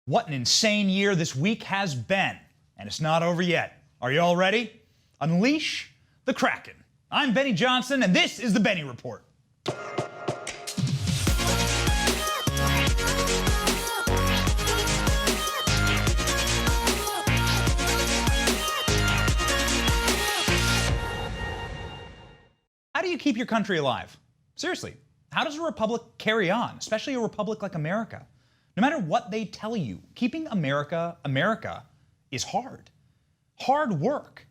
What an insane year this week has been, and it's not over yet. Are you all ready? Unleash the Kraken. I'm Benny Johnson, and this is the Benny Report. How do you keep your country alive? Seriously, how does a republic carry on, especially a republic like America? No matter what they tell you, keeping America, America is hard. Hard work.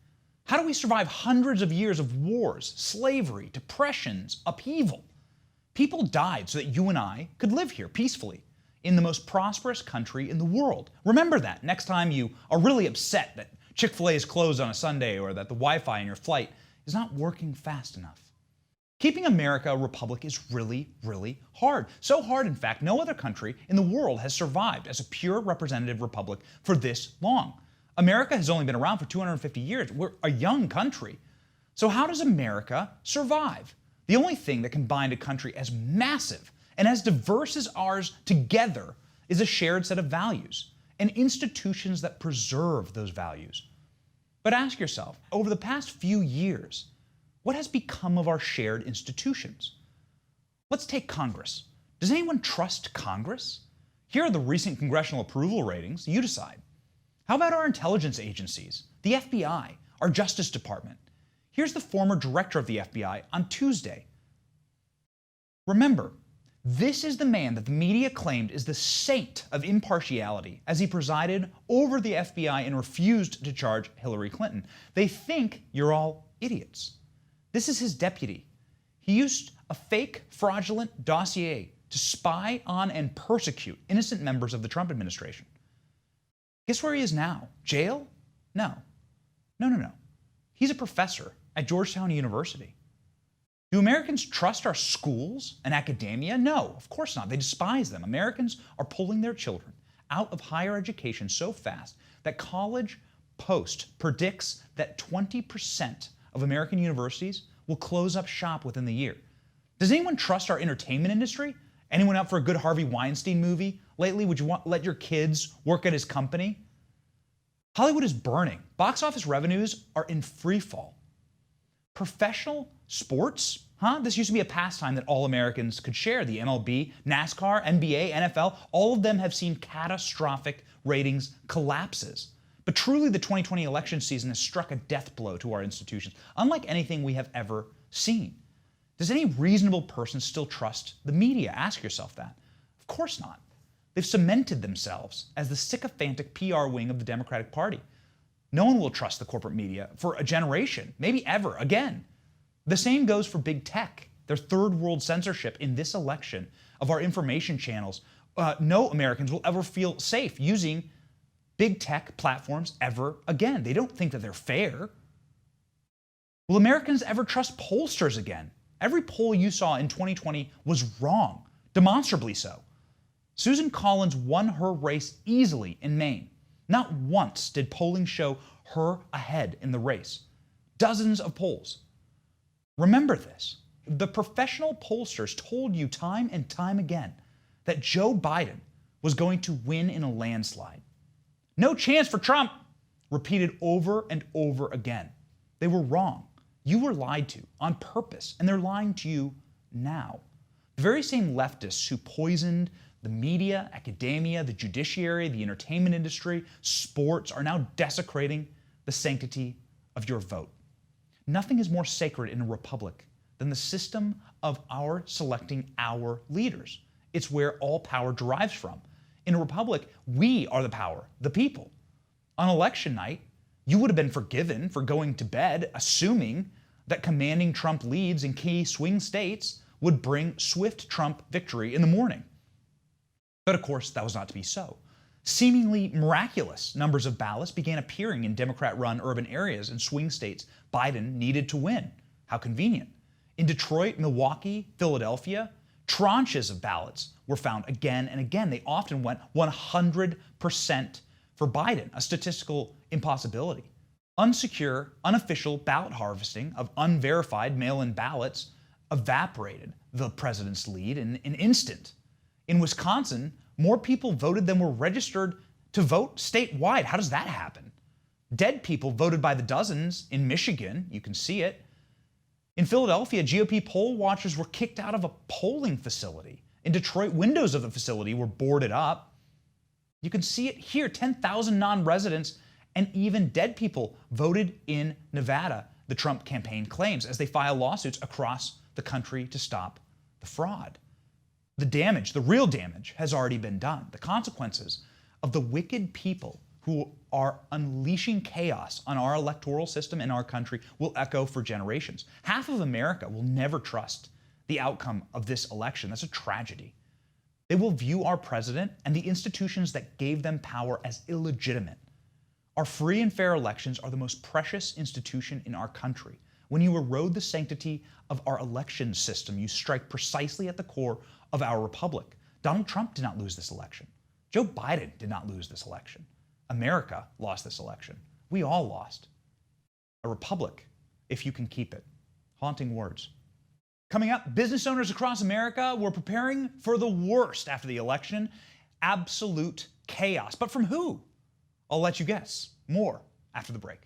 How do we survive hundreds of years of wars, slavery, depressions, upheaval? People died so that you and I could live here peacefully in the most prosperous country in the world. Remember that next time you are really upset that Chick-fil-A is closed on a Sunday or that the Wi-Fi in your flight is not working fast enough. Keeping America a republic is really, really hard. So hard, in fact, no other country in the world has survived as a pure representative republic for this long. America has only been around for 250 years. We're a young country. So how does America survive? The only thing that can bind a country as massive and as diverse as ours together is a shared set of values and institutions that preserve those values. But ask yourself, over the past few years, what has become of our shared institutions? Let's take Congress. Does anyone trust Congress? Here are the recent congressional approval ratings. You decide. How about our intelligence agencies? The FBI, our Justice Department. Here's the former director of the FBI on Tuesday. Remember, this is the man that the media claimed is the saint of impartiality as he presided over the FBI and refused to charge Hillary Clinton. They think you're all idiots. This is his deputy. He used a fake, fraudulent dossier to spy on and persecute innocent members of the Trump administration. Guess where he is now? Jail? No. No. He's a professor at Georgetown University. Do Americans trust our schools and academia? No, of course not. They despise them. Americans are pulling their children out of higher education so fast that College Post predicts that 20% of American universities will close up shop within the year. Does anyone trust our entertainment industry? Anyone out for a good Harvey Weinstein movie lately? Would you let your kids work at his company? Hollywood is burning. Box office revenues are in free fall. Professional sports? This used to be a pastime that all Americans could share. The MLB, NASCAR, NBA, NFL, all of them have seen catastrophic ratings collapses. But truly, the 2020 election season has struck a death blow to our institutions, unlike anything we have ever seen. Does any reasonable person still trust the media? Ask yourself that. Of course not. They've cemented themselves as the sycophantic PR wing of the Democratic Party. No one will trust the corporate media for a generation, maybe ever again. The same goes for big tech, their third world censorship in this election of our information channels. No Americans will ever feel safe using big tech platforms ever again. They don't think that they're fair. Will Americans ever trust pollsters again? Every poll you saw in 2020 was wrong, demonstrably so. Susan Collins won her race easily in Maine. Not once did polling show her ahead in the race. Dozens of polls. Remember this. The professional pollsters told you time and time again that Joe Biden was going to win in a landslide. No chance for Trump, repeated over and over again. They were wrong. You were lied to on purpose, and they're lying to you now. The very same leftists who poisoned the media, academia, the judiciary, the entertainment industry, sports are now desecrating the sanctity of your vote. Nothing is more sacred in a republic than the system of our selecting our leaders. It's where all power derives from. In a republic, we are the power, the people. On election night, you would have been forgiven for going to bed assuming that commanding Trump leads in key swing states would bring swift Trump victory in the morning. But of course, that was not to be so. Seemingly miraculous numbers of ballots began appearing in Democrat-run urban areas and swing states Biden needed to win. How convenient. In Detroit, Milwaukee, Philadelphia, tranches of ballots were found again and again. They often went 100% for Biden, a statistical impossibility. Unsecure, unofficial ballot harvesting of unverified mail-in ballots evaporated the president's lead in an instant. In Wisconsin, More people voted than were registered to vote statewide. How does that happen? Dead people voted by the dozens in Michigan. You can see it. In Philadelphia, GOP poll watchers were kicked out of a polling facility. In Detroit, windows of the facility were boarded up. You can see it here. 10,000 non-residents and even dead people voted in Nevada, the Trump campaign claims, as they file lawsuits across the country to stop the fraud. The damage, the real damage, has already been done. The consequences of the wicked people who are unleashing chaos on our electoral system and our country will echo for generations. Half of America will never trust the outcome of this election. That's a tragedy. They will view our president and the institutions that gave them power as illegitimate. Our free and fair elections are the most precious institution in our country. When you erode the sanctity of our election system, you strike precisely at the core of our republic. Donald Trump did not lose this election. Joe Biden did not lose this election. America lost this election. We all lost. A republic, if you can keep it. Haunting words. Coming up, business owners across America were preparing for the worst after the election. Absolute chaos. But from who? I'll let you guess. More after the break.